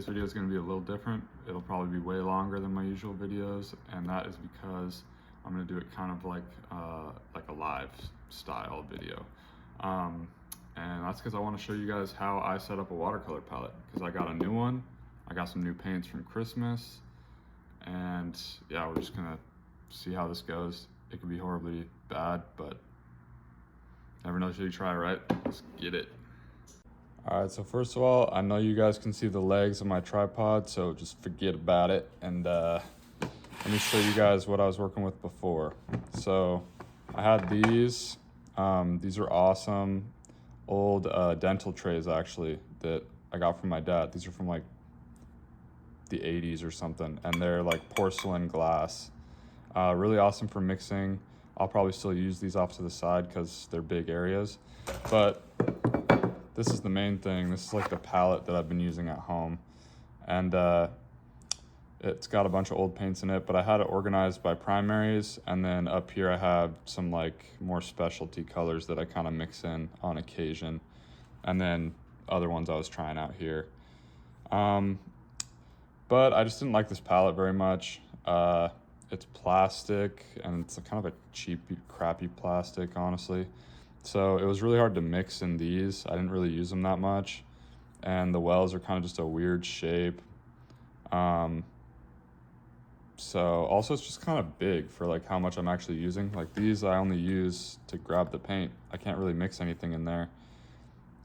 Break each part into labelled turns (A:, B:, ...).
A: today's video is going to be a little different. It'll probably be way longer than my usual videos, and that is because I'm going to do it kind of like a live style video. And that's because I want to show you guys how I set up a watercolor palette, because I got a new one. I got some new paints from Christmas, and yeah, we're just gonna see how this goes. It could be horribly bad, but never know till you try, right? Let's get it. All right, so first of all, I know you guys can see the legs of my tripod, so just forget about it. And let me show you guys what I was working with before. So I had these. These are awesome old dental trays, actually, that I got from my dad. These are from like the 80s or something, and they're like porcelain glass. Really awesome for mixing. I'll probably still use these off to the side because they're big areas, but this is the main thing. This is like the palette that I've been using at home, and it's got a bunch of old paints in it, but I had it organized by primaries, and then up here I have some like more specialty colors that I kind of mix in on occasion, and then other ones I was trying out here. But I just didn't like this palette very much. It's plastic, and it's kind of a cheap, crappy plastic, honestly. So it was really hard to mix in these. I didn't really use them that much. And the wells are kind of just a weird shape. So also it's just kind of big for like how much I'm actually using. Like these I only use to grab the paint. I can't really mix anything in there.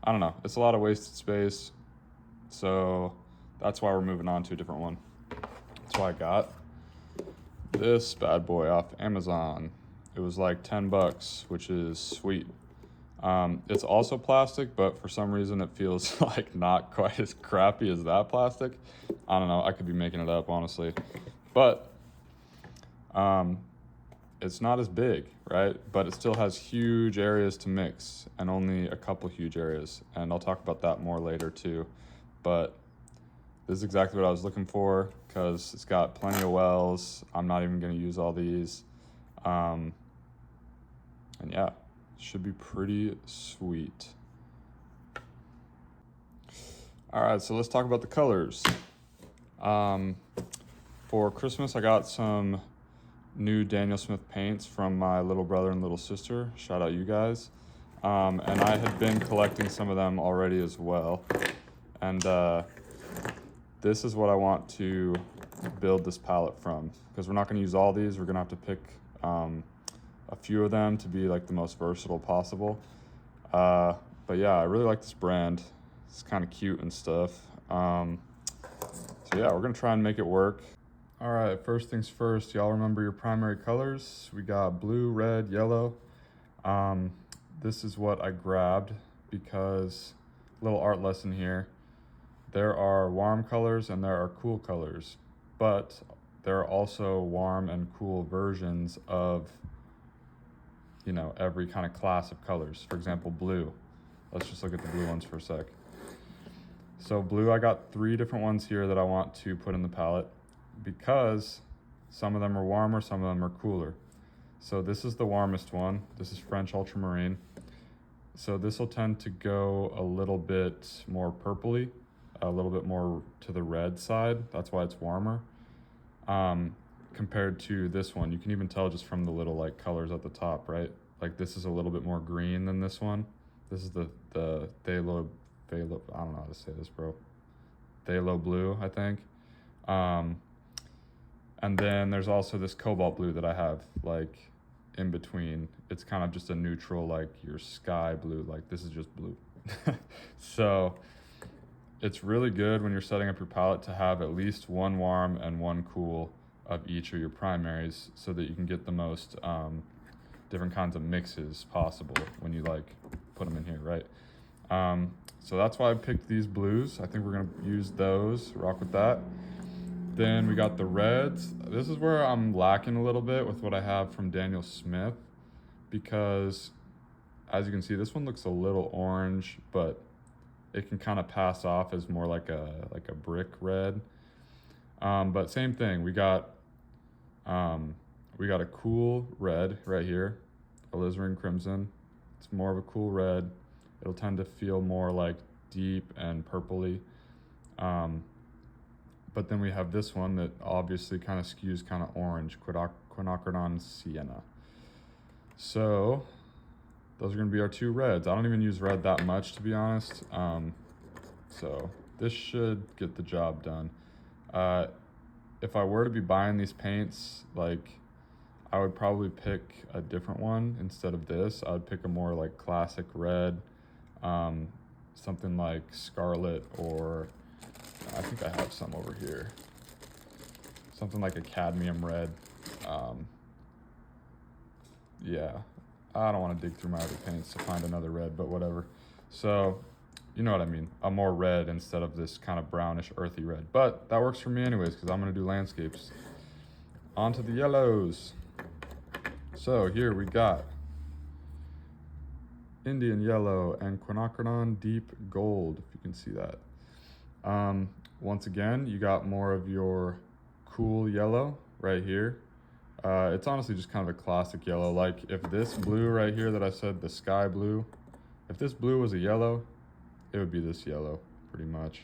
A: I don't know, it's a lot of wasted space. So that's why we're moving on to a different one. That's why I got this bad boy off Amazon. It was like 10 bucks, which is sweet. It's also plastic, but for some reason it feels like not quite as crappy as that plastic. I don't know, I could be making it up, honestly. But it's not as big, right? But it still has huge areas to mix, and only a couple huge areas. And I'll talk about that more later too. But this is exactly what I was looking for, because it's got plenty of wells. I'm not even gonna use all these. And yeah, should be pretty sweet. All right, so let's talk about the colors. For Christmas, I got some new Daniel Smith paints from my little brother and little sister. Shout out you guys. And I had been collecting some of them already as well. And this is what I want to build this palette from, because we're not going to use all these. We're going to have to pick a few of them to be like the most versatile possible. But yeah, I really like this brand. It's kind of cute and stuff. So yeah, we're going to try and make it work. All right, first things first, y'all remember your primary colors. We got blue, red, yellow. This is what I grabbed because, little art lesson here. There are warm colors and there are cool colors, but there are also warm and cool versions of, you know, every kind of class of colors. For example, blue. Let's just look at the blue ones for a sec. So blue, I got 3 different ones here that I want to put in the palette, because some of them are warmer, some of them are cooler. So this is the warmest one. This is French Ultramarine. So this will tend to go a little bit more purpley, a little bit more to the red side. That's why it's warmer. Compared to this one, you can even tell just from the little like colors at the top, right? Like this is a little bit more green than this one. This is the phthalo, I don't know how to say this, bro. Phthalo blue, I think. And then there's also this cobalt blue that I have like in between. It's kind of just a neutral, like your sky blue, like this is just blue. So it's really good when you're setting up your palette to have at least one warm and one cool of each of your primaries, so that you can get the most different kinds of mixes possible when you like put them in here, right? So that's why I picked these blues. I think we're gonna use those, rock with that. Then we got the reds. This is where I'm lacking a little bit with what I have from Daniel Smith, because as you can see, this one looks a little orange, but it can kind of pass off as more like a brick red. But same thing, we got a cool red right here, alizarin crimson. It's more of a cool red. It'll tend to feel more like deep and purpley. But then we have this one that obviously kind of skews kind of orange, Quinacridone Sienna. So those are gonna be our two reds. I don't even use red that much, to be honest. So this should get the job done. If I were to be buying these paints, like, I would probably pick a different one instead of this. I would pick a more like classic red, something like Scarlet, or I think I have some over here. Something like a cadmium red. Yeah, I don't want to dig through my other paints to find another red, but whatever. So, you know what I mean, a more red instead of this kind of brownish earthy red. But that works for me anyways, because I'm going to do landscapes. On to the yellows. So here we got Indian Yellow and Quinacridone Deep Gold, if you can see that. Once again, you got more of your cool yellow right here. It's honestly just kind of a classic yellow. Like, if this blue right here that I said, the sky blue, if this blue was a yellow, it would be this yellow pretty much.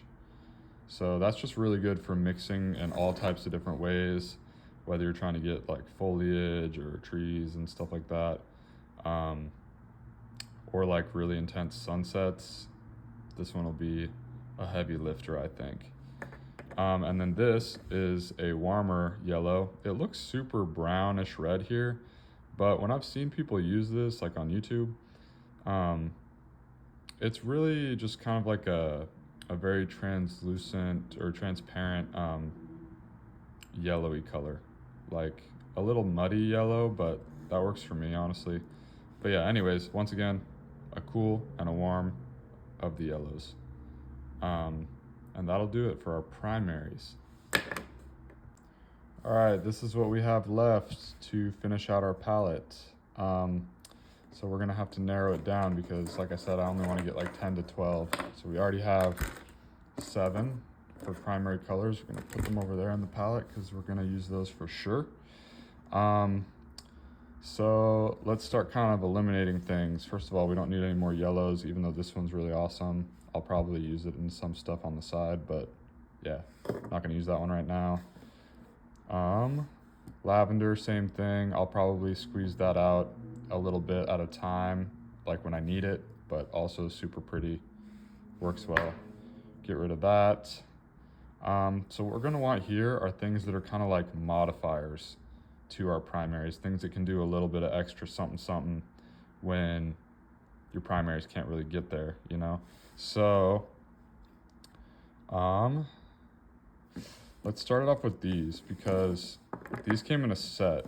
A: So that's just really good for mixing in all types of different ways, whether you're trying to get like foliage or trees and stuff like that, or like really intense sunsets. This one will be a heavy lifter, I think. And then this is a warmer yellow. It looks super brownish red here, but when I've seen people use this, like on YouTube, it's really just kind of like a very translucent or transparent yellowy color. Like a little muddy yellow, but that works for me, honestly. But yeah, anyways, once again, a cool and a warm of the yellows. And that'll do it for our primaries. All right, this is what we have left to finish out our palette. So we're gonna have to narrow it down because, like I said, I only wanna get like 10 to 12. So we already have 7 for primary colors. We're gonna put them over there in the palette because we're gonna use those for sure. So let's start kind of eliminating things. First of all, we don't need any more yellows, even though this one's really awesome. I'll probably use it in some stuff on the side, but yeah, not gonna use that one right now. Lavender, same thing. I'll probably squeeze that out a little bit at a time, like when I need it, but also super pretty, works well. Get rid of that. So what we're gonna want here are things that are kind of like modifiers to our primaries, things that can do a little bit of extra something when your primaries can't really get there, you know? So, let's start it off with these because these came in a set.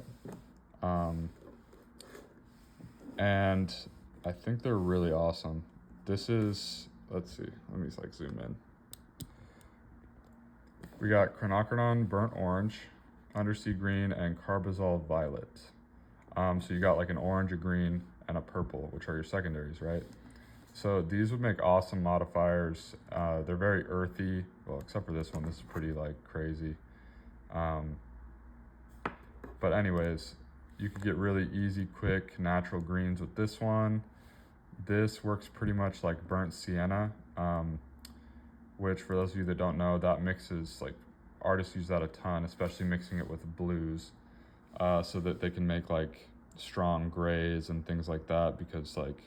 A: And I think they're really awesome. This is, let's see, let me like zoom in. We got Quinacridone Burnt Orange, Undersea Green, and Carbazole Violet. So you got like an orange, a green, and a purple, which are your secondaries, right? So these would make awesome modifiers. They're very earthy, well, except for this one. This is pretty like crazy. But anyways, you could get really easy, quick, natural greens with this one. This works pretty much like burnt sienna, which for those of you that don't know, that mixes, like artists use that a ton, especially mixing it with blues, so that they can make like strong grays and things like that, because like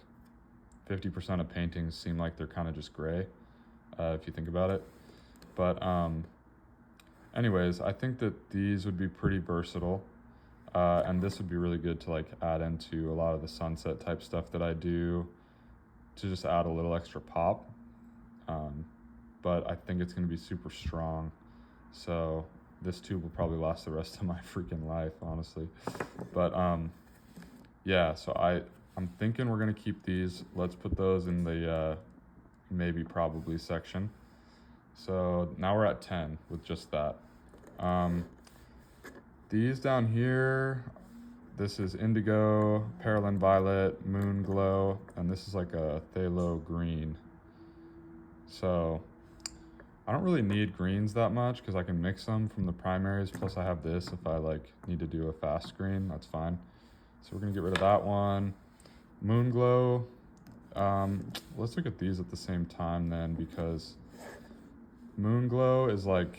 A: 50% of paintings seem like they're kind of just gray, if you think about it. But anyways, I think that these would be pretty versatile, and this would be really good to like add into a lot of the sunset type stuff that I do, to just add a little extra pop. But I think it's going to be super strong, so this tube will probably last the rest of my freaking life, honestly. But yeah, so I'm thinking we're gonna keep these. Let's put those in the maybe probably section. So now we're at 10 with just that. These down here, this is Indigo, Pearland Violet, Moon Glow, and this is like a Phthalo Green. So I don't really need greens that much because I can mix them from the primaries. Plus I have this if I like need to do a fast green, that's fine. So we're gonna get rid of that one. Moon Glow, let's look at these at the same time then, because Moon Glow is like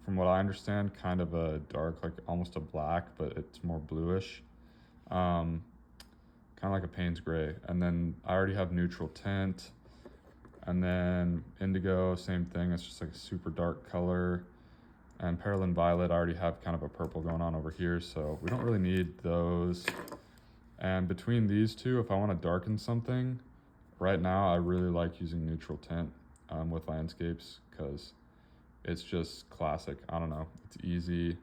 A: from what I understand, kind of a dark, like almost a black, but it's more bluish. Kind of like a Payne's gray. And then I already have neutral tint. And then indigo, same thing. It's just like a super dark color. And Pearland Violet, I already have kind of a purple going on over here, so we don't really need those. And between these two, if I want to darken something, right now I really like using neutral tint with landscapes because it's just classic. I don't know, it's easy. You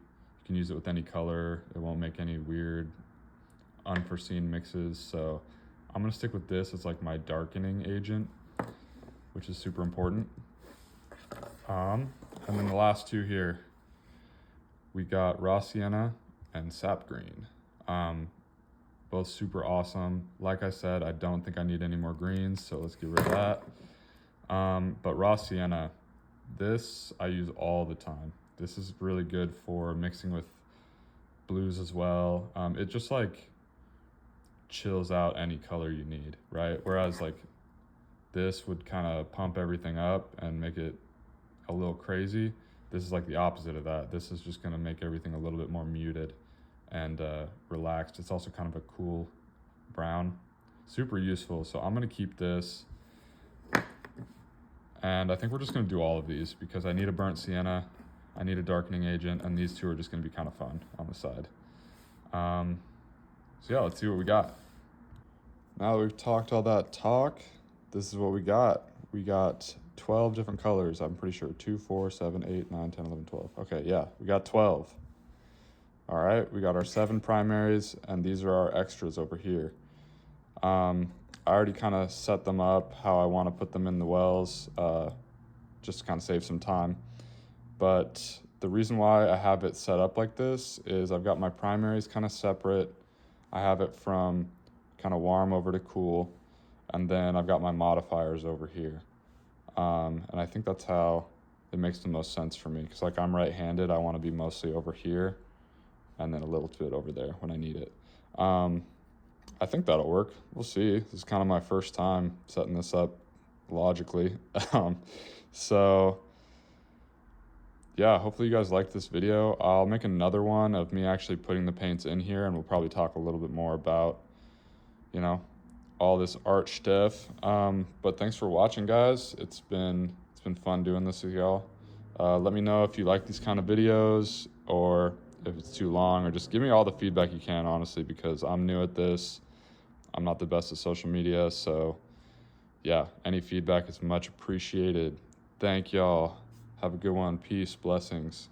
A: can use it with any color. It won't make any weird, unforeseen mixes. So I'm gonna stick with this as like my darkening agent, which is super important. And then the last two here, we got raw sienna and sap green. Both super awesome. Like I said, I don't think I need any more greens, so let's get rid of that. But raw sienna, this I use all the time. This is really good for mixing with blues as well. It just like chills out any color you need, right? Whereas like this would kind of pump everything up and make it a little crazy. This is like the opposite of that. This is just gonna make everything a little bit more muted and relaxed. It's also kind of a cool brown. Super useful, so I'm gonna keep this. And I think we're just gonna do all of these because I need a burnt sienna, I need a darkening agent, and these two are just gonna be kind of fun on the side. So yeah, let's see what we got. Now that we've talked all that talk, this is what we got. We got 12 different colors, I'm pretty sure. 2, 4, 7, 8, 9, 10, 11, 12. Okay, yeah, we got 12. All right, we got our 7 primaries, and these are our extras over here. I already kind of set them up how I want to put them in the wells, just to kind of save some time. But the reason why I have it set up like this is I've got my primaries kind of separate. I have it from kind of warm over to cool, and then I've got my modifiers over here. And I think that's how it makes the most sense for me, because like I'm right-handed, I want to be mostly over here and then a little bit over there when I need it. I think that'll work. We'll see. This is kind of my first time setting this up logically. So yeah, hopefully you guys liked this video. I'll make another one of me actually putting the paints in here, and we'll probably talk a little bit more about, you know, all this art stuff. But thanks for watching, guys. It's been fun doing this with y'all. Let me know if you like these kind of videos, or if it's too long, or just give me all the feedback you can, honestly, because I'm new at this. I'm not the best at social media, so yeah, any feedback is much appreciated. Thank y'all. Have a good one. Peace, blessings.